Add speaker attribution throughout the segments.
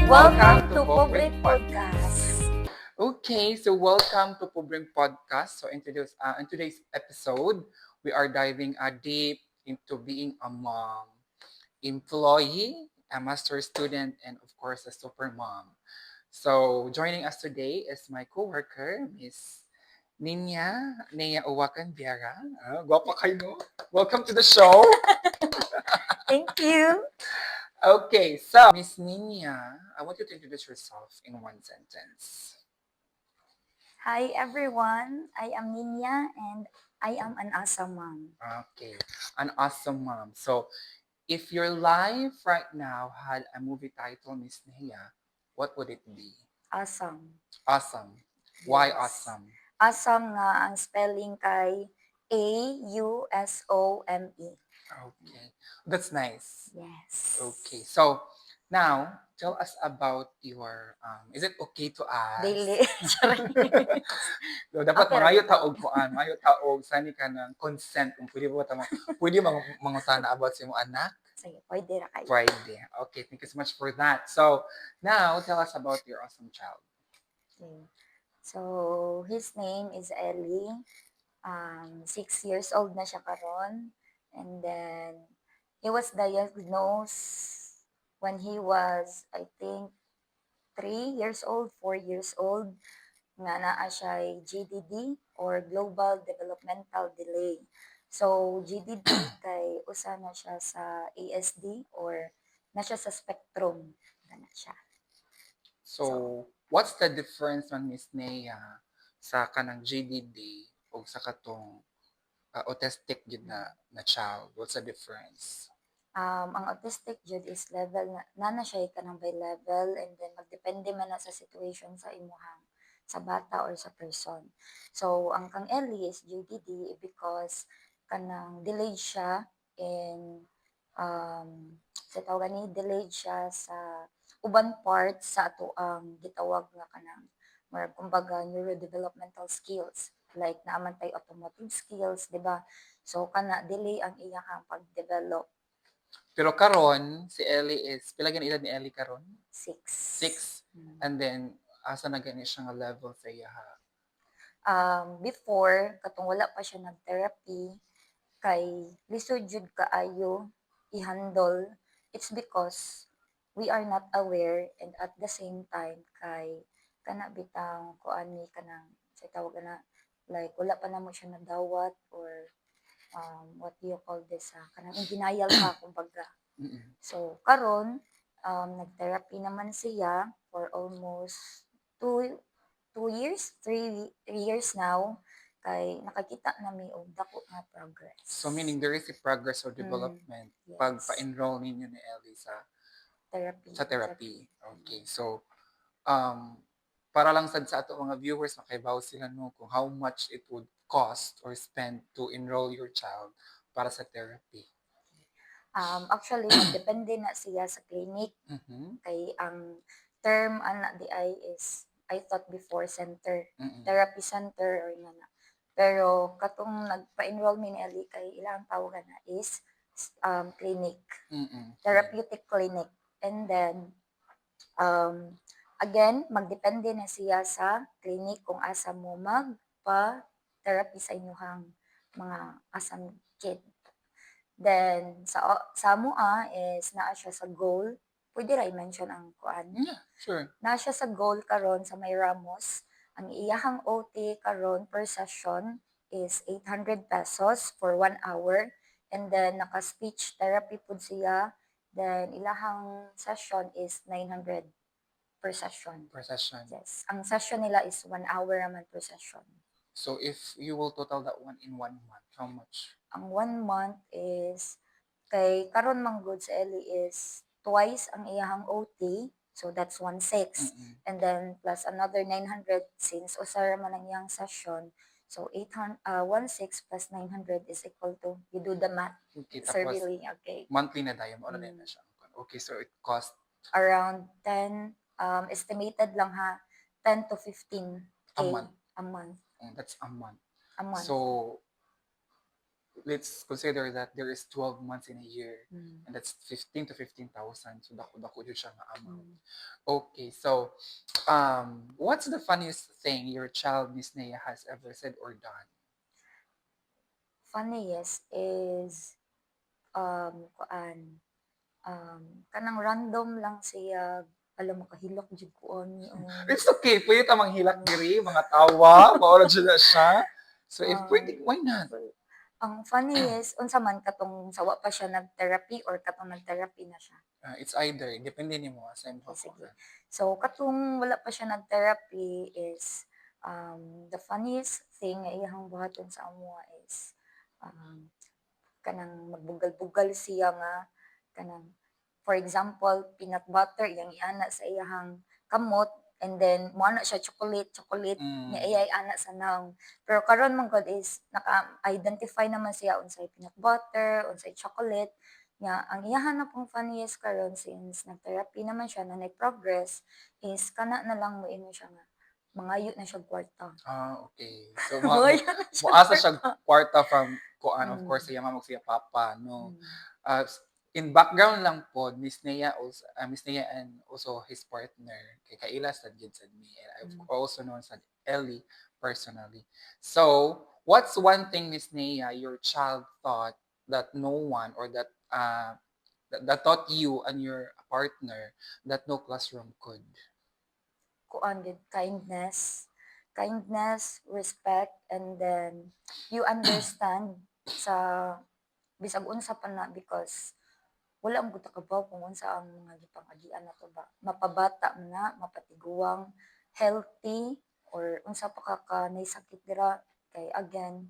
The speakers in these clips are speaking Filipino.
Speaker 1: Welcome to Pobre Podcast.
Speaker 2: Okay, so welcome to Pobreng Podcast. So in today's episode, we are diving deep into being a mom, employee, a master student, and of course, a super mom. So joining us today is my coworker, Miss Nea Uwakan Biara. Guwapa kayo, no? Welcome to the show.
Speaker 1: Thank you.
Speaker 2: Okay, so Miss Nina, I want you to introduce yourself in one sentence.
Speaker 1: Hi everyone. I am Ninya and I am an awesome mom.
Speaker 2: Okay, an awesome mom. So, if your life right now had a movie title, Miss Nea, what would it be?
Speaker 1: Awesome.
Speaker 2: Awesome. Why
Speaker 1: Yes.
Speaker 2: awesome?
Speaker 1: Awesome nga ang spelling kay AUSOME.
Speaker 2: Okay, that's nice.
Speaker 1: Yes.
Speaker 2: Okay, so now tell us about your. Is it okay to ask?
Speaker 1: Dili. Sorry.
Speaker 2: So, dapat
Speaker 1: Okay,
Speaker 2: mangayo
Speaker 1: right.
Speaker 2: taog kuan, mangayo taog sani ka ng consent kung pwede ba ta pwede mangutana about sa imong anak.
Speaker 1: Sige, pwede ra kayo.
Speaker 2: Friday. Okay, thank you so much for that. So, now tell us about your awesome child.
Speaker 1: Okay. So, his name is Ellie. 6 years old na siya karon. And then, he was diagnosed when he was, I think, 3 years old, 4 years old, nga naa siya GDD or Global Developmental Delay. So, GDD kay usa na siya sa ASD or na siya sa spectrum. Gana siya.
Speaker 2: So, what's the difference man Miss Nea sa kanang GDD o sa katong autistic gid na child? What's the difference?
Speaker 1: Ang autistic jud is level na siya kanang by level and then magdepende man na sa situation sa imuhang sa bata or sa person. So ang kang Ellie is GDD because kanang delayed siya in sa tawag ni delayed siya sa uban parts sa ato ang gitawag nga kanang more kumbaga neurodevelopmental skills like naaman tay automotive skills, di ba? So kana delay ang iyang pag-develop.
Speaker 2: Pero karon si Ellie is pila gani edad ni Ellie karon?
Speaker 1: 6.
Speaker 2: 6. And then asa na gani siya nga level sa iya ha?
Speaker 1: Before katong wala pa siya nag-therapy kay lisod jud kaayo i-handle. It's because we are not aware and at the same time kay kana bitang kuan ni kanang sa tawag na like wala pa namo siya nadawat or what do you call this kanang in denial pa kumbaga. So karon nag-therapy naman siya for almost 2 years, 3 years now kay nakakita nami og dako nga progress.
Speaker 2: So meaning there is a progress or development
Speaker 1: yes.
Speaker 2: pag pa-enroll ninyo ni Ellie sa therapy. Okay. So para lang sad sa ato mga viewers makaibaw sila no kung how much it would cost or spend to enroll your child para sa therapy.
Speaker 1: Actually depende na siya sa clinic. Kay ang term ana di ay is I thought before center, therapy center or nga. Pero katong nagpa-enroll mi ni Ali kay ilang tawagan na is clinic, therapeutic clinic. And then again magdepende na siya sa clinic kung asa mo magpa-therapy sa inyong mga asam kid. Then sa mua is naa siya sa goal. Pwede ra i-mention ang kuan.
Speaker 2: Yeah, sure.
Speaker 1: Na siya sa goal karon sa May Ramos. Ang iyahang OT karon per session is 800 pesos for 1 hour. And then naka-speech therapy pud siya. Then ilahang session is 900 per session.
Speaker 2: Per session.
Speaker 1: Yes. Ang session nila is 1 hour naman per session.
Speaker 2: So if you will total that one in 1 month, how much?
Speaker 1: Ang 1 month is kay karon man good sa Ellie is twice ang iyahang OT. So that's 1/6. And then plus another 900 since usara man ang iyang session. So 1/6 plus 900 is equal to, you do the math.
Speaker 2: Okay,
Speaker 1: Sir
Speaker 2: tapos
Speaker 1: Billy, okay.
Speaker 2: monthly na dayon mo na siya. Okay, so it cost
Speaker 1: Around 10, estimated lang 10 to 15K
Speaker 2: a month.
Speaker 1: a month.
Speaker 2: That's a month.
Speaker 1: A month.
Speaker 2: So let's consider that there is 12 months in a year,
Speaker 1: Mm.
Speaker 2: and that's 15 to 15,000. So dako jud siya nga amount.
Speaker 1: Mm.
Speaker 2: Okay, so what's the funniest thing your child Miss Nea has ever said or done?
Speaker 1: Funniest is kanang random lang siya, alam mo kahilak jud ko ani
Speaker 2: It's okay, pwede tamang hilak diri, mga tawa, maoras jud na siya. So if
Speaker 1: um,
Speaker 2: pwede, why not?
Speaker 1: ang funniest unsa man katong sawa pa siya nag-therapy or katong nag-therapy na siya.
Speaker 2: It's either, depende nimo sa imong
Speaker 1: Okay, sige.
Speaker 2: kakuan.
Speaker 1: So, katong wala pa siya nag-therapy is, the funniest thing nga iyang buhaton sa amo is, um, kanang magbugal-bugal siya nga, kanang, for example, peanut butter, iyang iana sa iyahang kamot, and then, mo na siya chocolate, niya
Speaker 2: Mm.
Speaker 1: iyay ana sa naong. Pero karon man god is, naka-identify naman siya unsay peanut butter, unsay chocolate, nga ang iyahan na pong funniest karon since nag-therapy naman siya na nag-progress is kana na lang moingon siya nga mangayo na siya kwarta.
Speaker 2: Okay. So
Speaker 1: Mangayo na siya
Speaker 2: muasa siya
Speaker 1: kwarta.
Speaker 2: kwarta from kuan, of
Speaker 1: Mm.
Speaker 2: course siya mama siya papa, no.
Speaker 1: Mm.
Speaker 2: Uh, in background lang po, Miss Nea and also his partner, kay Kaila sad gid sad me, and I've
Speaker 1: Mm.
Speaker 2: also known sad Ellie personally. So, what's one thing Miss Nea your child thought that no one or that taught you and your partner that no classroom could?
Speaker 1: Kuan gid kindness, respect, and then you understand sa bisag unsa pa na because wala mo gud kabaw kung unsa ang mga gipang-agian nato ba. Mapabata man na, mapatiguang, healthy, or unsa pa ka nay sakit dira kay again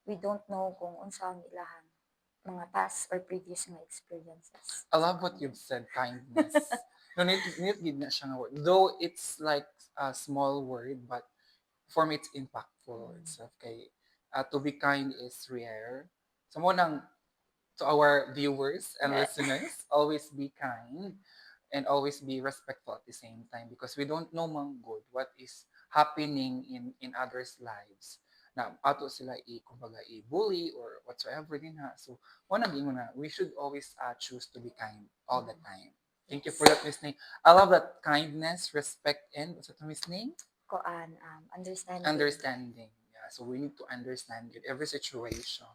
Speaker 1: we don't know kung unsa ang ilahang mga past or previous nga experiences.
Speaker 2: I love what you've said, kindness. No, need gid na siya nga word. Though it's like a small word, but for me it's impactful
Speaker 1: Mm.
Speaker 2: itself. Kay to be kind is rare. So mo nang to our viewers and
Speaker 1: Yeah.
Speaker 2: listeners, always be kind and always be respectful at the same time because we don't know man good what is happening in others' lives. Na ato sila kumbaga i-bully or whatsoever din ha. So, one mo na, we should always choose to be kind all the time. Thank you
Speaker 1: Yes.
Speaker 2: for that, Miss Ning. I love that kindness, respect, and what's that, Miss Ning?
Speaker 1: Kuan understanding.
Speaker 2: Understanding. Yeah, so we need to understand it every situation.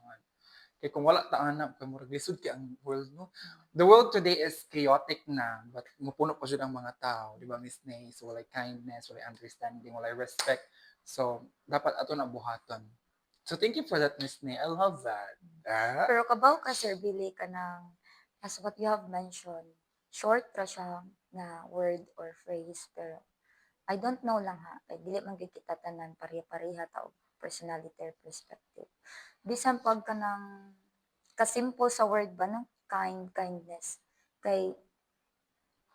Speaker 2: Kaya kung wala ta ana kay murag lisod kay ang world no. The world today is chaotic na, but mupuno pa jud ang mga tao, di ba Miss Nay? So walay kindness, walay understanding, walay respect. So dapat ato na buhaton. So thank you for that Miss Nay. I love that. Ah?
Speaker 1: Pero kabaw ka Sir Billy ka ng as what you have mentioned, short ra siya nga word or phrase pero I don't know lang ha, kay dili man gyud kita tanan pareha-pareha ta og personality or perspective. Bisan pag kanang kasimple sa word ba no? Kindness. Kay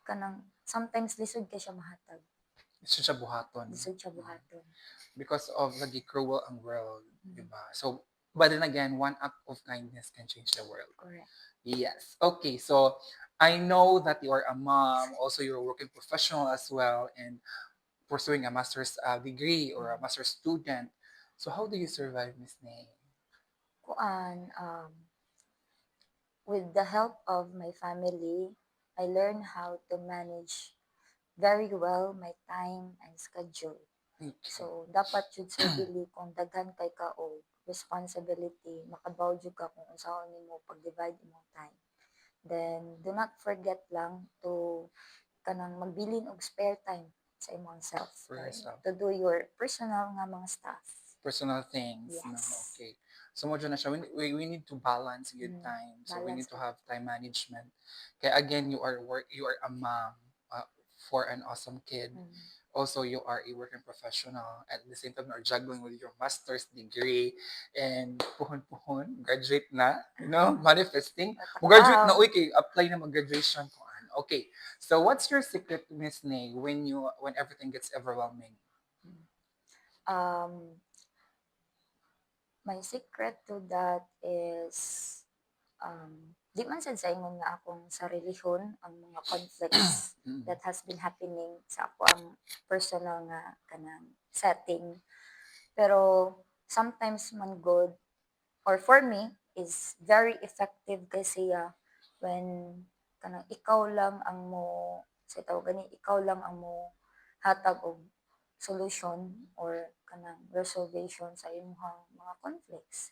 Speaker 1: kanang sometimes lisod kay siya mahatag.
Speaker 2: Gusto siya buhaton.
Speaker 1: Lisod siya buhaton.
Speaker 2: Because of lagi cruel ang world, di
Speaker 1: Mm.
Speaker 2: ba? So, but then again, one act of kindness can change the world.
Speaker 1: Correct.
Speaker 2: Yes. Okay. So I know that you are a mom. Also, you're a working professional as well, and pursuing a master's degree or a master's student. So how do you survive, Miss Nay?
Speaker 1: Kuan with the help of my family, I learned how to manage very well my time and schedule.
Speaker 2: Okay.
Speaker 1: So, dapat jud Sir Billy kung daghan kay ka og responsibility, makabaw jud ka kung unsaon nimo pag-divide imong time. Then, do not forget lang to kanang magbilin og spare time sa imong self.
Speaker 2: For yourself.
Speaker 1: To do your personal nga mga stuff.
Speaker 2: Personal things. No?
Speaker 1: Yes.
Speaker 2: Okay. So mo na siya, we need to balance good time. So we
Speaker 1: balance
Speaker 2: need to have time management. Kaya again, you are a mom for an awesome kid. Also, you are a working professional. At the same time, you're juggling with your master's degree and puhon-puhon, graduate na, manifesting. Graduate na, uy, kay apply na mag-graduation ko. Okay, so what's your secret, Miss Nay, when everything gets overwhelming?
Speaker 1: My secret to that is di man sad sa ingon nga akong sarilihon ang mga conflicts that has been happening sa ako ang personal nga kanang setting. Pero sometimes man good or for me is very effective kay siya when kanang ikaw lang ang mo sa tawag gani ikaw lang ang mo hatag og solution or kanang resolution sa imong mga conflicts.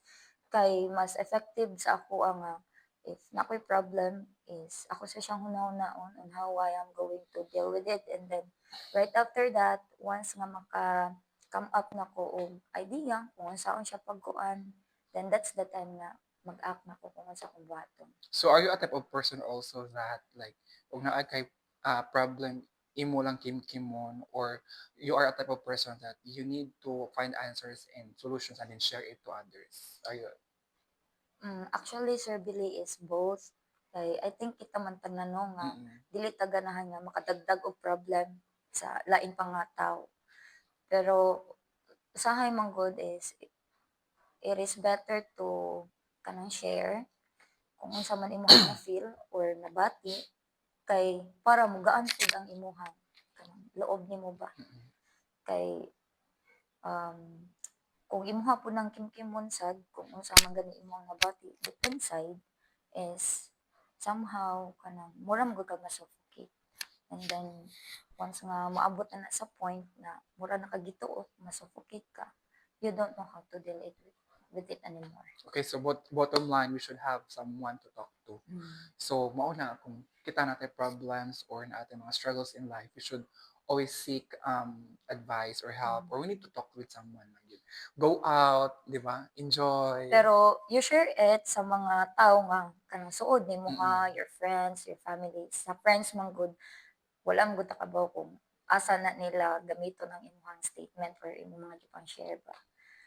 Speaker 1: Kay mas effective sa ako ang if nakoy problem is ako sa siyang hunahunahon on how I am going to deal with it, and then right after that once nga come up na ko og idea kung unsaon siya pagkuan, then that's the time na mag-act na ko kung unsa kong buhaton.
Speaker 2: So are you a type of person also that like kung naa kay problem imo lang kimon, or you are a type of person that you need to find answers and solutions and then share it to others? Are you?
Speaker 1: Actually, Sir Billy, is both. Kay I think kita man tanan nga dili ta ganahan nga makadagdag og problem sa lain pang nga tawo. Pero usahay man gud is it is better to kanang share kung unsa man imong na-feel or nabati kay para mugaan pud ang imong kanang loob nimo ba. Kay kung imuha po ng kimkimon sad kung unsa man gani imong nabati deep inside is somehow kanang mura mo ka ma-suffocate. And then once nga maabot na sa point na mura na kagituot, ma-suffocate ka, you don't know how to deal with it anymore.
Speaker 2: Okay, so bottom line, we should have someone to talk to. So mauna kung kita natin problems or natin mga struggles in life, we should always seek advice or help, or we need to talk with someone. Go out, di ba? Enjoy.
Speaker 1: Pero you share it sa mga tao nga kanang suod nimo nga, your friends, your family. Sa friends man good, wala man gud takabaw kung asa na nila gamiton ang imong statement or imong mga gipang share ba.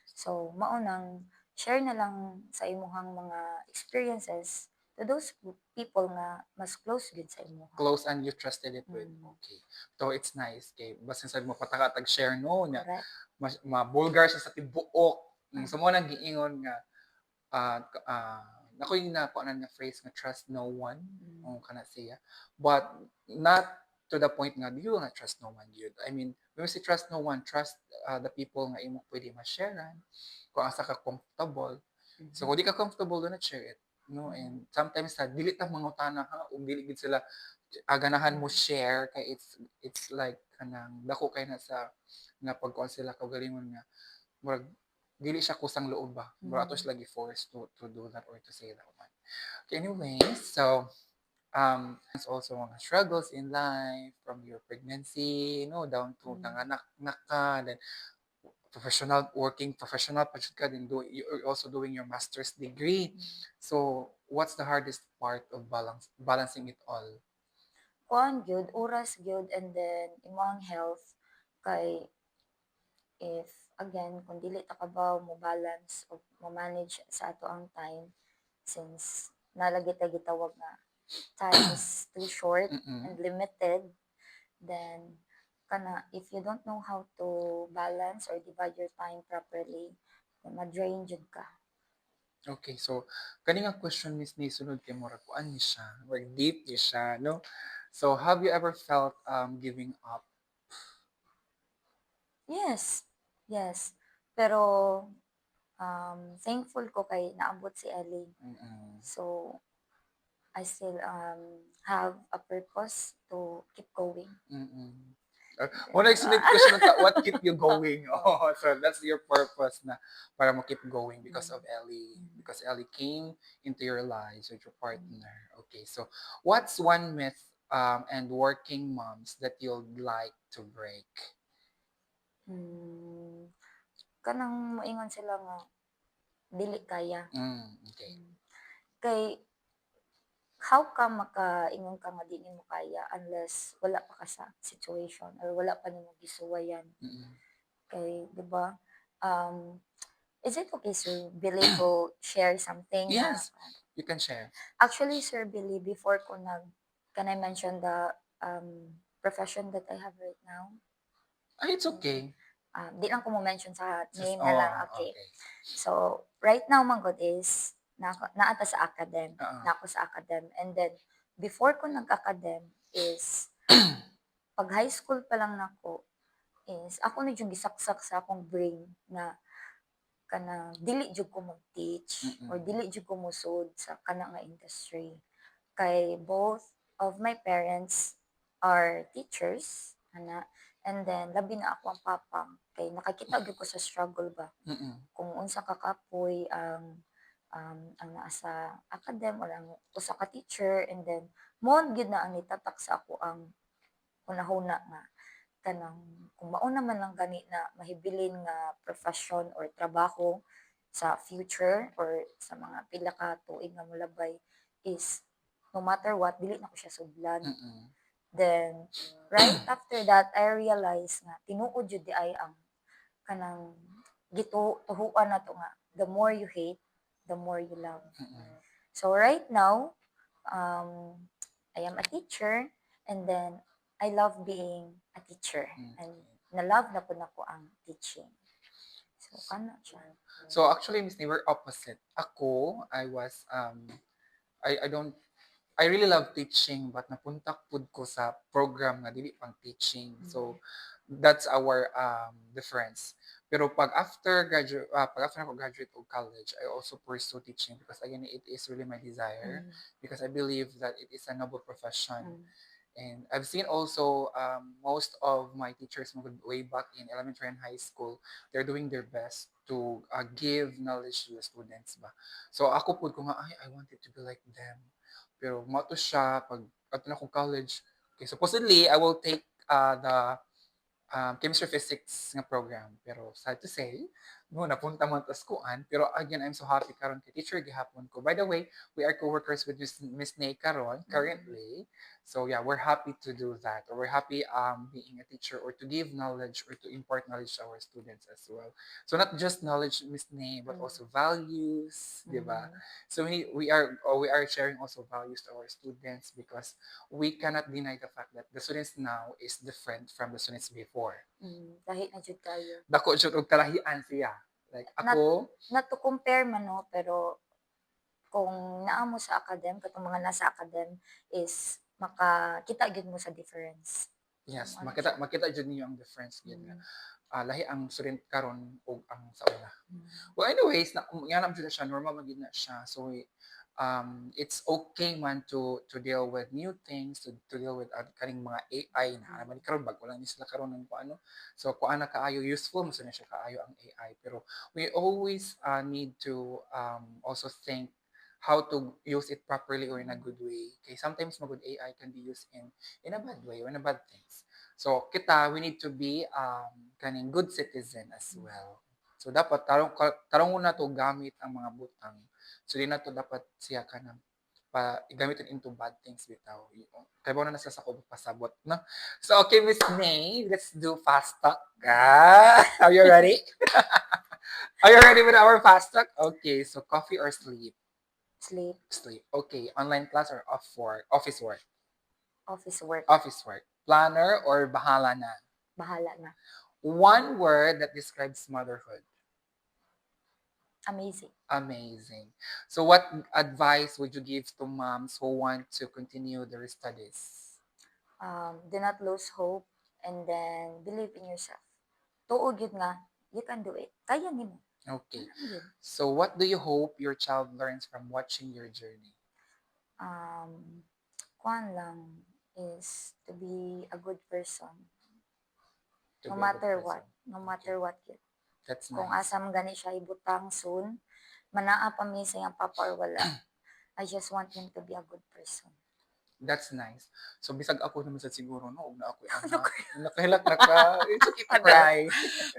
Speaker 1: So mao nang share na lang sa imong mga experiences to those people nga mas close gid sa imo.
Speaker 2: Close and you trusted it with. Okay. So it's nice. Okay. Basta sa mo patakatag share no nya. Mabulgar siya sa tibuok. So mo nang giingon nga ako yung nakuanan nga phrase nga trust no one kana siya, but not to the point nga you will not trust no one yun. I mean when we say trust no one, trust the people nga imo pwede ma-sharean kung asa ka comfortable. So kung di ka comfortable, do not share it, no. And sometimes dili ta mangutana ha ug dili gid sila ganahan mo share kay it's like kanang dako kay na sa nga pagkuan sila kaugalingon nga murag dili siya kusang loob ba. Murag ato sila gi-force to do that or to say that one. Okay, anyways, so it's also mga struggles in life from your pregnancy, no, down to nanganak na ka, then professional pa jud ka, then you're also doing your master's degree. So what's the hardest part of balancing it all?
Speaker 1: Kuan gyud, oras gyud, and then imong health. Kay if again kung dili ta kabaw mo balance o mo manage sa ato ang time, since nalagi ta gitawag nga time is too short and limited, then kana if you don't know how to balance or divide your time properly, then ma-drain jud ka.
Speaker 2: Okay, so kani nga question Miss ni sunod kay murag kuan ni siya, murag deep ni siya, no? So have you ever felt giving up?
Speaker 1: Yes. Yes. Pero thankful ko kay naabot si Ellie. So I still have a purpose to keep going.
Speaker 2: One excellent question ta, what keep you going? Oh, so that's your purpose na para mo keep going because of Ellie. Because Ellie came into your lives with your partner. Okay, so what's one myth and working moms that you'd like to break?
Speaker 1: Kanang moingon sila nga dili kaya.
Speaker 2: Okay.
Speaker 1: Kay how ka makaingon ka nga di nimo kaya unless wala pa ka sa situation or wala pa nimo gisuwayan. Kay, di ba? Is it okay, Sir Billy, to share something?
Speaker 2: Yes, you can share.
Speaker 1: Actually, Sir Billy, before ko can I mention the profession that I have right now?
Speaker 2: It's okay.
Speaker 1: Di lang ko mo mention sa name na lang. Okay. So, right now, manggod is naata sa academ. Nako sa academ. And then, before ko nag-academ is, pag high school pa lang nako, is ako na yung gisaksak sa akong brain na kanang dili jud ko mag-teach or
Speaker 2: Mm-mm.
Speaker 1: dili jud ko musud sa kana nga industry. Kay both of my parents are teachers, ana, and then labi na ako ang papa kay nakakita gyud ko sa struggle ba
Speaker 2: Mm-mm.
Speaker 1: kung unsa ka kapoy ang naa sa academ or ang usa ka teacher, and then mo gyud na ang nitatak sa ako ang hunahuna nga kanang kung mao naman lang gani na mahibilin nga profession or trabaho sa future or sa mga pila ka tuig nga molabay is no matter what dili na ko siya sudlan.
Speaker 2: Mm-mm.
Speaker 1: Then right after that I realize nga tinuod jud di ay ang kanang tuhuan na to nga the more you hate the more you love.
Speaker 2: Mm-mm.
Speaker 1: So right now I am a teacher, and then I love being a teacher, and na-love na po nako ang teaching. So kana siya.
Speaker 2: So actually, Miss Ni, we're opposite. Ako, I don't, I really love teaching, but napunta pud ko sa program nga dili pang teaching. So that's our difference. Pero pag after ako graduate of college, I also pursue teaching because again, it is really my desire because I believe that it is a noble profession. And I've seen also most of my teachers way back in elementary and high school, they're doing their best to give knowledge to the students ba. So ako po ko nga, ay, I wanted to be like them. Pero mato siya, pag ato na akong college, okay, supposedly, I will take the chemistry physics nga program. Pero sad to say, no, napunta man tas kuan. Pero again, I'm so happy karon kay teacher gihapon ko. By the way, we are co-workers with Miss Nay karon currently. So yeah, we're happy to do that. Or we're happy being a teacher or to give knowledge or to impart knowledge to our students as well. So not just knowledge, Miss Nay, but also values, di ba? So we are sharing also values to our students because we cannot deny the fact that the students now is different from the students before.
Speaker 1: Dahil na jud kayo.
Speaker 2: Dako jud og kalahian siya. Like
Speaker 1: Not,
Speaker 2: ako,
Speaker 1: not to compare man no, pero kung naa mo sa academ, katong mga nasa academ is makakita gyud mo sa difference.
Speaker 2: yes,
Speaker 1: Ano
Speaker 2: makita
Speaker 1: siya?
Speaker 2: makita jud niyo ang difference gyud nga. Lahi ang student karon ug ang sa una.
Speaker 1: Mm.
Speaker 2: Well, anyways, nga naman siya, normal man gid na siya. So it's okay man to deal with new things, to deal with kaning mga AI na naman karon bago lang ni sila karon ng ano. So kuan na kaayo useful mo na siya kaayo ang AI, pero we always need to also think how to use it properly or in a good way. Okay, sometimes magud AI can be used in a bad way or in a bad things. So kita, we need to be kaning good citizen as well. So dapat tarong na to gamit ang mga butang. So di na to dapat siya kanang gamitin into bad things bitaw. Kaya ba na nasa sa ko pasabot, no? So okay, Miss Nay, let's do fast talk. Are you ready? Are you ready with our fast talk? Okay, so coffee or sleep?
Speaker 1: Sleep,
Speaker 2: Sleep. Okay, online class or office work?
Speaker 1: office work,
Speaker 2: Office work. Planner or bahala na?
Speaker 1: bahala na.
Speaker 2: One word that describes motherhood.
Speaker 1: Amazing.
Speaker 2: Amazing. So what advice would you give to moms who want to continue their studies?
Speaker 1: Do not lose hope, and then believe in yourself. Tuo gyud nga, you can do it. Kaya nimo.
Speaker 2: Okay.
Speaker 1: Yun.
Speaker 2: So what do you hope your child learns from watching your journey?
Speaker 1: Kuan lang is to be a good person.
Speaker 2: To
Speaker 1: No
Speaker 2: be a good
Speaker 1: matter
Speaker 2: person?
Speaker 1: what. No matter what yun.
Speaker 2: That's
Speaker 1: Kung
Speaker 2: nice.
Speaker 1: asam gani siya ibutang soon, manaa pa mi sa iyang papa or wala. I just want him to be a good person.
Speaker 2: That's nice. So bisag ako naman sa siguro no, na ako
Speaker 1: Ano
Speaker 2: anak. Nakahilak na ka. It's okay to cry.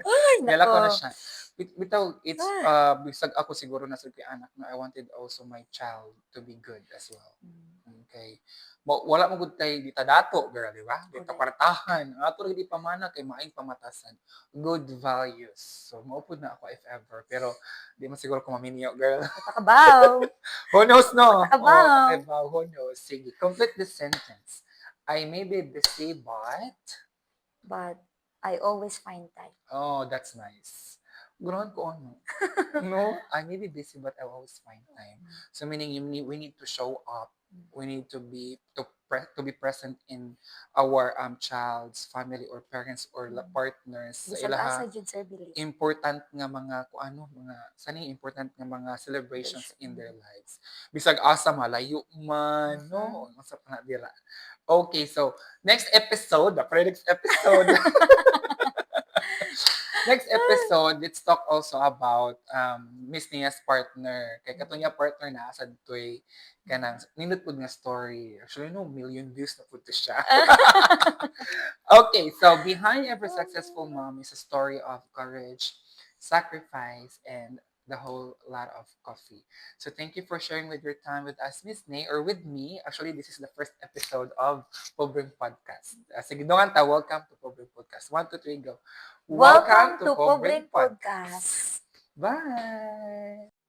Speaker 1: Ay,
Speaker 2: Nilak ko na
Speaker 1: nako.
Speaker 2: siya. Bitaw, it's bisag ako siguro na sa anak na I wanted also my child to be good as well. Okay. Wala mo gud tay dita dato, girl, di ba? Dita kwartahan. Ato rin di pamana kay maayong pamatasan. Good values. So maupod na ako if ever, pero di man siguro ko maminyo, girl.
Speaker 1: Matakabaw.
Speaker 2: Who knows, no?
Speaker 1: Matakabaw.
Speaker 2: Matakabaw, who knows? Sige, complete the sentence. I may be busy,
Speaker 1: But I always find time.
Speaker 2: oh, that's nice. Ganoon ko ano. No, I may be busy, but I always find time. So meaning we need to show up. We need to to be present in our child's family or parents or partners sa
Speaker 1: Bisag
Speaker 2: ilaha
Speaker 1: asa jud Sir Billy.
Speaker 2: important nga mga kung ano mga sani important nga mga celebrations in
Speaker 1: Celebration.
Speaker 2: their lives. Bisag asa malayo man no unsa pa na dira. Okay, so next episode, next episode. Next episode, let's talk also about Miss Nia's partner. Kay kato niya partner na sa toy kanang nindot pud nga story. Actually no, million views na pud to siya. Okay, so behind every successful mom is a story of courage, sacrifice, and the whole lot of coffee. So thank you for sharing with your time with us, Miss Nay, or with me. Actually, this is the first episode of Pobreng Podcast. Sige, doon ta, welcome to Pobreng Podcast. 1, 2, 3, go.
Speaker 1: Welcome to Pobreng Podcast.
Speaker 2: Bye!